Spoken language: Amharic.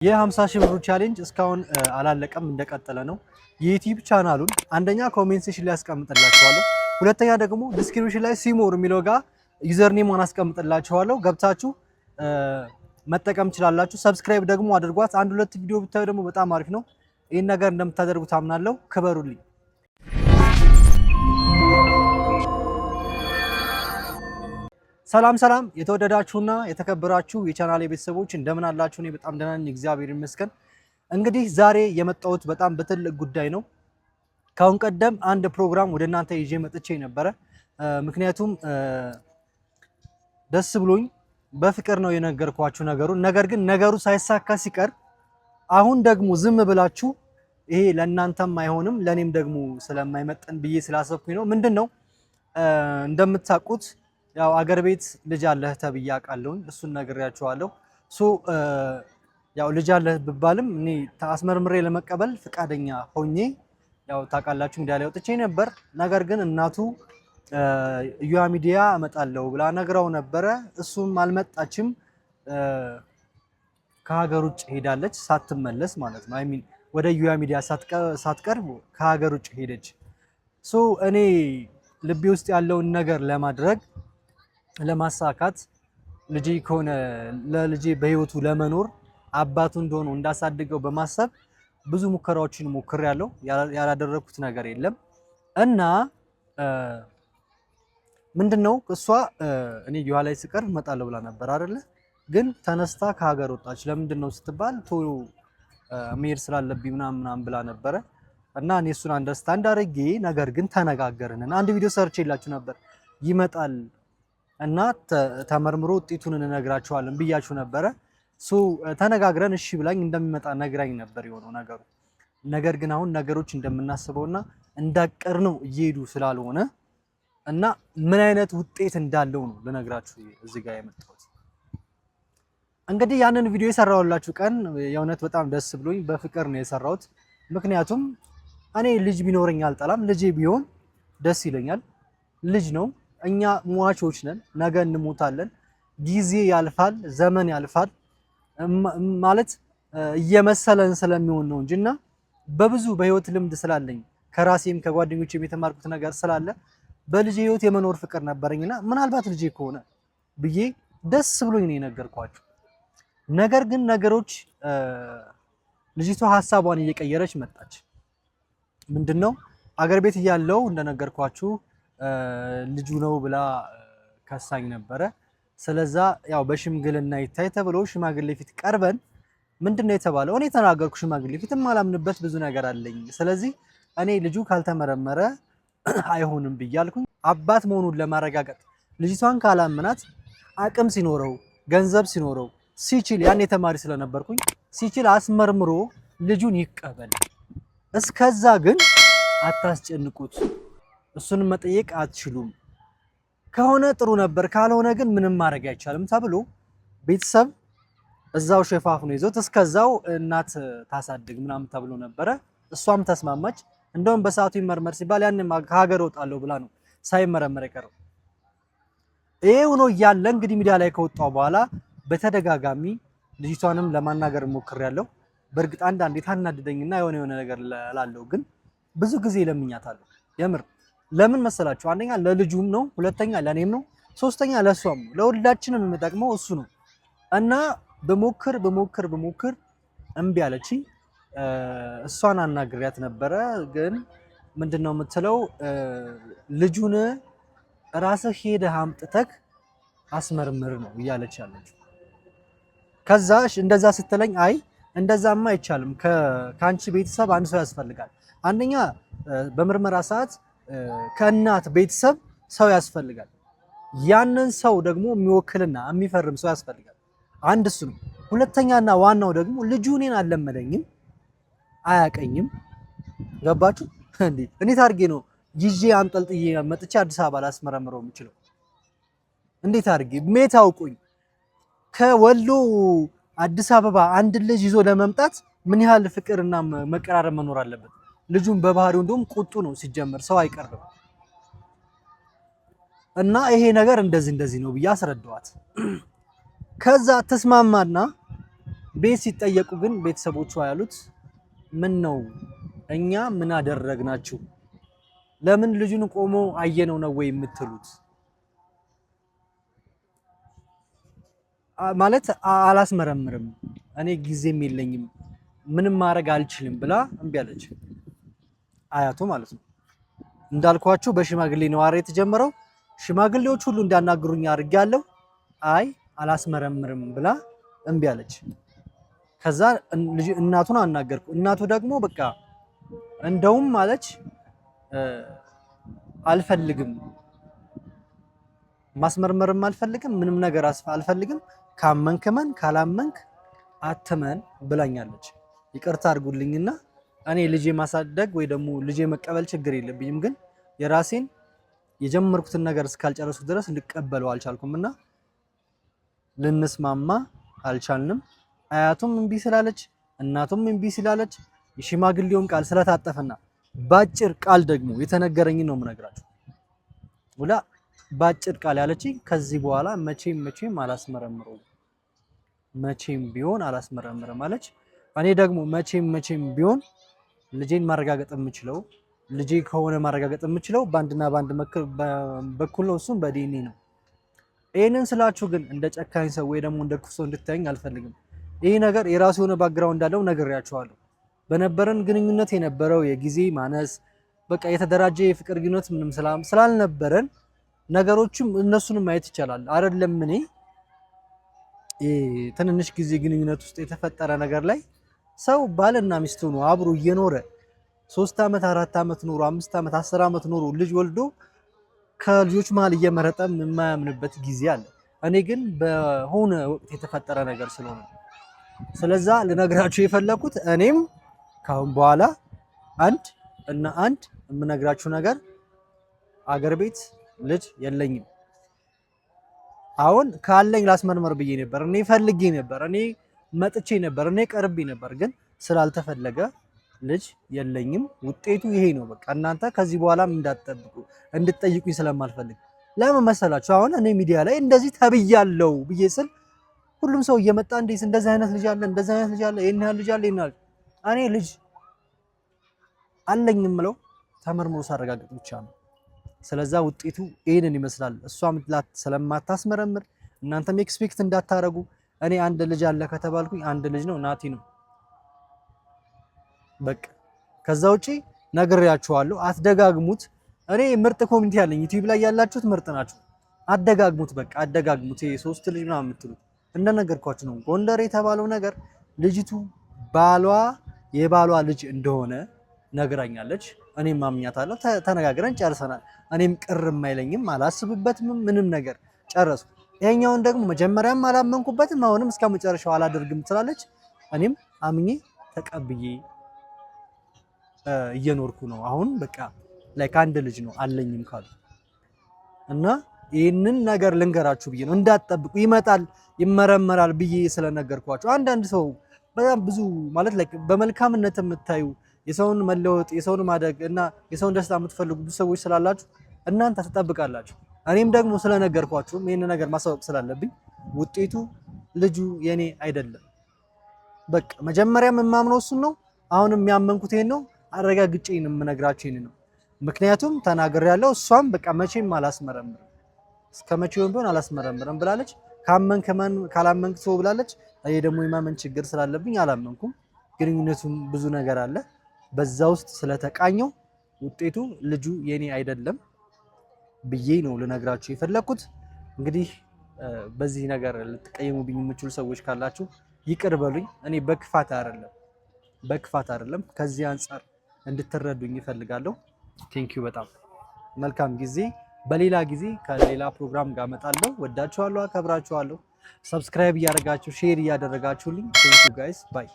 የ50 ሺህ ብሩ ቻሌንጅ እስካሁን አላለቀም እንደቀጠለ ነው። የዩቲዩብ ቻናሉን አንደኛ ኮሜንት ሴክሽን ላይ አስቀምጥላችኋለሁ፣ ሁለተኛ ደግሞ ዲስክሪፕሽን ላይ ሲሞር የሚለው ጋር ዩዘር ኔም አስቀምጥላችኋለሁ። ገብታችሁ መጠቀም ትችላላችሁ። ሰብስክራይብ ደግሞ አድርጓት። አንድ ሁለት ቪዲዮ ብታዩ ደግሞ በጣም አሪፍ ነው። ይሄን ነገር እንደምታደርጉት አምናለሁ። ክበሩልኝ። ሰላም ሰላም የተወደዳችሁና የተከበራችሁ የቻናሌ ቤተሰቦች እንደምን አላችሁ? እኔ በጣም ደህና ነኝ፣ እግዚአብሔር ይመስገን። እንግዲህ ዛሬ የመጣሁት በጣም በትልቅ ጉዳይ ነው። ካሁን ቀደም አንድ ፕሮግራም ወደ እናንተ ይዤ መጥቼ ነበረ። ምክንያቱም ደስ ብሎኝ በፍቅር ነው የነገርኳችሁ ነገሩን። ነገር ግን ነገሩ ሳይሳካ ሲቀር አሁን ደግሞ ዝም ብላችሁ ይሄ ለእናንተም አይሆንም ለኔም ደግሞ ስለማይመጠን ብዬ ስላሰብኩኝ ነው። ምንድነው እንደምታውቁት ያው አገር ቤት ልጅ አለህ ተብዬ አውቃለሁ። እሱን ነግሬያችኋለሁ። ያው ልጅ አለህ ብባልም እኔ አስመርምሬ ለመቀበል ፍቃደኛ ሆኜ ያው ታውቃላችሁ ሚዲያ ላይ ወጥቼ ነበር። ነገር ግን እናቱ ዩያ ሚዲያ እመጣለሁ ብላ ነግራው ነበረ። እሱም አልመጣችም፣ ከሀገር ውጭ ሄዳለች ሳትመለስ ማለት ነው። አይ ሚን ወደ ዩያ ሚዲያ ሳትቀርብ ከሀገር ውጭ ሄደች። እኔ ልቤ ውስጥ ያለውን ነገር ለማድረግ ለማሳካት ልጄ ከሆነ ለልጄ በህይወቱ ለመኖር አባቱ እንደሆነ እንዳሳድገው በማሰብ ብዙ ሙከራዎችን ሞክሬያለሁ። ያላደረኩት ነገር የለም እና ምንድነው እሷ እኔ ዩዋ ላይ ስቀር እመጣለሁ ብላ ነበር አይደለ? ግን ተነስታ ከሀገር ወጣች። ለምንድነው ስትባል ቶሎ መሄድ ስላለብኝ ምናምን ብላ ነበረ እና እኔ እሱን አንደርስታንድ አድርጌ ነገር ግን ተነጋገርን። አንድ ቪዲዮ ሰርቼላችሁ ነበር ይመጣል እና ተመርምሮ ውጤቱን እንነግራችኋለን ብያችሁ ነበረ። ተነጋግረን እሺ ብላኝ እንደሚመጣ ነግራኝ ነበር የሆነው ነገሩ። ነገር ግን አሁን ነገሮች እንደምናስበውና እንዳቀርነው እየሄዱ ስላልሆነ እና ምን አይነት ውጤት እንዳለው ነው ልነግራችሁ እዚህ ጋር የመጣሁት። እንግዲህ ያንን ቪዲዮ የሰራሁላችሁ ቀን የእውነት በጣም ደስ ብሎኝ በፍቅር ነው የሰራሁት። ምክንያቱም እኔ ልጅ ቢኖረኝ አልጠላም፣ ልጄ ቢሆን ደስ ይለኛል። ልጅ ነው። እኛ ሟቾች ነን፣ ነገ እንሞታለን። ጊዜ ያልፋል፣ ዘመን ያልፋል ማለት እየመሰለን ስለሚሆን ነው እንጂና በብዙ በህይወት ልምድ ስላለኝ ከራሴም ከጓደኞቼም የተማርኩት ነገር ስላለ በልጄ ህይወት የመኖር ፍቅር ነበረኝና ምናልባት ልጄ ከሆነ ብዬ ደስ ብሎኝ ነው የነገርኳችሁ። ነገር ግን ነገሮች ልጅቷ ሀሳቧን እየቀየረች መጣች። ምንድነው አገር ቤት እያለው እንደነገርኳችሁ ልጁ ነው ብላ ከሳኝ ነበረ። ስለዛ ያው በሽምግልና ይታይ ተብሎ ሽማግሌ ፊት ቀርበን ምንድነው የተባለው? እኔ ተናገርኩ። ሽማግሌ ፊት ማላምንበት ብዙ ነገር አለኝ። ስለዚህ እኔ ልጁ ካልተመረመረ አይሆንም ብያልኩኝ። አባት መሆኑን ለማረጋገጥ ልጅቷን ካላመናት አቅም ሲኖረው ገንዘብ ሲኖረው ሲችል ያን የተማሪ ስለነበርኩኝ ሲችል አስመርምሮ ልጁን ይቀበል። እስከዛ ግን አታስጨንቁት፣ እሱን መጠየቅ አትችሉም። ከሆነ ጥሩ ነበር፣ ካልሆነ ግን ምንም ማድረግ አይቻልም ተብሎ ቤተሰብ እዛው ሸፋፍኖ ይዞት እስከዛው እናት ታሳድግ ምናምን ተብሎ ነበረ። እሷም ተስማማች። እንደውም በሰዓቱ ይመርመር ሲባል ያንን ከሀገር ወጣለሁ ብላ ነው ሳይመረመር የቀረው። ይሄ ሆኖ እያለ እንግዲህ ሚዲያ ላይ ከወጣው በኋላ በተደጋጋሚ ልጅቷንም ለማናገር ሞክሬያለሁ። በእርግጥ አንዳንዴ ታናድደኝና የሆነ ነገር እላለሁ፣ ግን ብዙ ጊዜ ለምኛታለሁ። የምር ለምን መሰላችሁ? አንደኛ ለልጁም ነው፣ ሁለተኛ ለኔም ነው፣ ሶስተኛ ለሷም ነው። ለሁላችንም የሚጠቅመው እሱ ነው እና በሞክር እምቢ አለችኝ። እሷን አናግሪያት ነበረ፣ ግን ምንድነው የምትለው? ልጁን ራስህ ሄደህ አምጥተህ አስመርምር ነው እያለች ያለችው። ከዛ እንደዛ ስትለኝ አይ እንደዛማ አይቻልም፣ ከአንቺ ቤተሰብ አንድ ሰው ያስፈልጋል። አንደኛ በምርመራ ሰዓት ከእናት ቤተሰብ ሰው ያስፈልጋል። ያንን ሰው ደግሞ የሚወክልና የሚፈርም ሰው ያስፈልጋል። አንድ እሱ ነው። ሁለተኛና ዋናው ደግሞ ልጁ እኔን አልለመደኝም፣ አያቀኝም። ገባችሁ እንዴ? እንዴት አድርጌ ነው ይዤ አንጠልጥዬ መጥቼ አዲስ አበባ ላስመረምረው የምችለው? እንዴት አድርጌ ሜት አውቁኝ ከወሎ አዲስ አበባ አንድ ልጅ ይዞ ለመምጣት ምን ያህል ፍቅርና መቀራረብ መኖር አለበት? ልጁን በባህሪው እንደውም ቁጡ ነው ሲጀመር፣ ሰው አይቀርብም። እና ይሄ ነገር እንደዚህ ነው ብዬ አስረዳዋት። ከዛ ተስማማና ቤት ሲጠየቁ ግን ቤተሰቦቿ ያሉት ምን ነው እኛ ምን አደረግናችሁ? ለምን ልጁን ቆሞ አየነው ነው ወይ የምትሉት? ማለት አላስመረምርም እኔ ጊዜም የለኝም ምንም ማድረግ አልችልም ብላ እምቢ አለች። አያቱ ማለት ነው። እንዳልኳችሁ በሽማግሌ ነው አረ የተጀመረው። ሽማግሌዎች ሁሉ እንዳናግሩኝ አድርጌያለሁ። አይ አላስመረምርም ብላ እምቢ አለች። ከዛ እናቱን አናገርኩ። እናቱ ደግሞ በቃ እንደውም ማለች አልፈልግም፣ ማስመርመርም አልፈልግም፣ ምንም ነገር አልፈልግም፣ ካመንክ መን ካላመንክ አትመን ብላኛለች። ይቅርታ አድርጉልኝና እኔ ልጄ ማሳደግ ወይ ደግሞ ልጄ መቀበል ችግር የለብኝም፣ ግን የራሴን የጀመርኩትን ነገር እስካልጨረስኩ ድረስ ልቀበለው አልቻልኩምና ልንስማማ አልቻልንም። አያቱም እምቢ ስላለች እናቱም እምቢ ስላለች የሽማግሌውም ቃል ስለታጠፈና ባጭር ቃል ደግሞ የተነገረኝ ነው የምነግራችሁ። ወላ ባጭር ቃል ያለችኝ ከዚህ በኋላ መቼም አላስመረምረውም፣ መቼም ቢሆን አላስመረምርም አለች። እኔ ደግሞ መቼም ቢሆን ልጄን ማረጋገጥ የምችለው ልጄ ከሆነ ማረጋገጥ የምችለው ባንድና ባንድ በኩል ነው፣ እሱም በዲኤንኤ ነው። ይሄንን ስላችሁ ግን እንደ ጨካኝ ሰው ወይ ደግሞ እንደ ክፉ ሰው እንድታዩኝ አልፈልግም። ይሄ ነገር የራሱ የሆነ ባክግራውንድ እንዳለው ነግሬያችኋለሁ። በነበረን ግንኙነት የነበረው የጊዜ ማነስ በቃ የተደራጀ የፍቅር ግንኙነት ምንም ስላልነበረን ነገሮችም እነሱንም ማየት ይቻላል አይደለም። እኔ ትንንሽ ጊዜ ግንኙነት ውስጥ የተፈጠረ ነገር ላይ ሰው ባልና ሚስት ሆኖ አብሮ እየኖረ 3 ዓመት 4 ዓመት ኖሮ 5 ዓመት 10 ዓመት ኖሮ ልጅ ወልዶ ከልጆች መሀል እየመረጠ የማያምንበት ጊዜ አለ። እኔ ግን በሆነ ወቅት የተፈጠረ ነገር ስለሆነ ስለዛ ልነግራችሁ የፈለኩት እኔም ካሁን በኋላ አንድ የምነግራችሁ ነገር አገር ቤት ልጅ የለኝም። አሁን ካለኝ ላስመርመር ብዬ ነበር፣ እኔ ፈልጌ ነበር፣ እኔ መጥቼ ነበር፣ እኔ ቀርቤ ነበር፣ ግን ስላልተፈለገ ልጅ የለኝም። ውጤቱ ይሄ ነው። በቃ እናንተ ከዚህ በኋላም እንድትጠይቁኝ ስለማልፈልግ ለምን መሰላችሁ? አሁን እኔ ሚዲያ ላይ እንደዚህ ተብያለሁ ብዬ ስል ሁሉም ሰው እየመጣ እንደዚህ አይነት ልጅ አለ፣ እንደዚህ አይነት ልጅ አለ፣ ይሄን ያህል ልጅ አለ፣ ይሄን ያህል እኔ ልጅ አለኝ የምለው ተመርምሮ ሳረጋግጥ ብቻ ነው። ስለዛ ውጤቱ ይሄንን ይመስላል። እሷም ስለማታስመረምር እናንተም ኤክስፔክት እንዳታረጉ። እኔ አንድ ልጅ አለ ከተባልኩኝ አንድ ልጅ ነው፣ ናቲ ነው በቃ። ከዛ ውጪ ነግሬያችኋለሁ፣ አትደጋግሙት። እኔ ምርጥ ኮሚኒቲ አለኝ ዩቲዩብ ላይ ያላችሁት ምርጥ ናችሁ። አደጋግሙት፣ በቃ አደጋግሙት። ይሄ 3 ልጅ ምናምን የምትሉት እንደነገርኳችሁ ነው። ጎንደር የተባለው ነገር ልጅቱ የባሏ ልጅ እንደሆነ ነግራኛለች። እኔም ማምኛታለሁ። ተነጋግረን ጨርሰናል። እኔም ቅርም አይለኝም፣ አላስብበትም፣ ምንም ነገር ጨረሱ። ይሄኛውን ደግሞ መጀመሪያም አላመንኩበትም፣ አሁንም እስከ መጨረሻው አላደርግም ትላለች። እኔም አምኜ ተቀብዬ እየኖርኩ ነው። አሁን በቃ ላይክ አንድ ልጅ ነው አለኝም ካሉ እና ይህንን ነገር ልንገራችሁ ብዬ ነው። እንዳትጠብቁ፣ ይመጣል ይመረመራል ብዬ ስለነገርኳችሁ። አንዳንድ ሰው በጣም ብዙ ማለት ላይክ በመልካምነት የምታዩ የሰውን መለወጥ የሰውን ማደግ እና የሰውን ደስታ የምትፈልጉ ብዙ ሰዎች ስላላችሁ እናንተ ትጠብቃላችሁ። እኔም ደግሞ ስለነገርኳችሁም ይህን ነገር ማሳወቅ ስላለብኝ ውጤቱ ልጁ የኔ አይደለም። በቃ መጀመሪያም የማምነው እሱን ነው። አሁንም የሚያመንኩት ይሄን ነው። አረጋግጬ የምነግራችሁ ይሄን ነው። ምክንያቱም ተናግሬያለሁ። እሷም በቃ መቼም አላስመረምርም፣ እስከ መቼውም ቢሆን አላስመረምርም ብላለች። ካመንክ ማን ካላመንክ ሰው ብላለች። እኔ ደግሞ የማመን ችግር ስላለብኝ አላመንኩም። ግንኙነቱም ብዙ ነገር አለ በዛ ውስጥ ስለተቃኘው ውጤቱ ልጁ የኔ አይደለም ብዬ ነው ልነግራችሁ የፈለኩት። እንግዲህ በዚህ ነገር ልትቀየሙብኝ የምችሉ ሰዎች ካላችሁ ይቅር በሉኝ። እኔ በክፋት አይደለም፣ ከዚህ አንፃር እንድትረዱኝ ይፈልጋለሁ። ቴንኪዩ በጣም መልካም ጊዜ። በሌላ ጊዜ ከሌላ ፕሮግራም ጋር እመጣለሁ። ወዳችኋለሁ፣ አከብራችኋለሁ። ሰብስክራይብ እያደረጋችሁ ሼር እያደረጋችሁልኝ ቴንኪዩ ጋይስ ባይ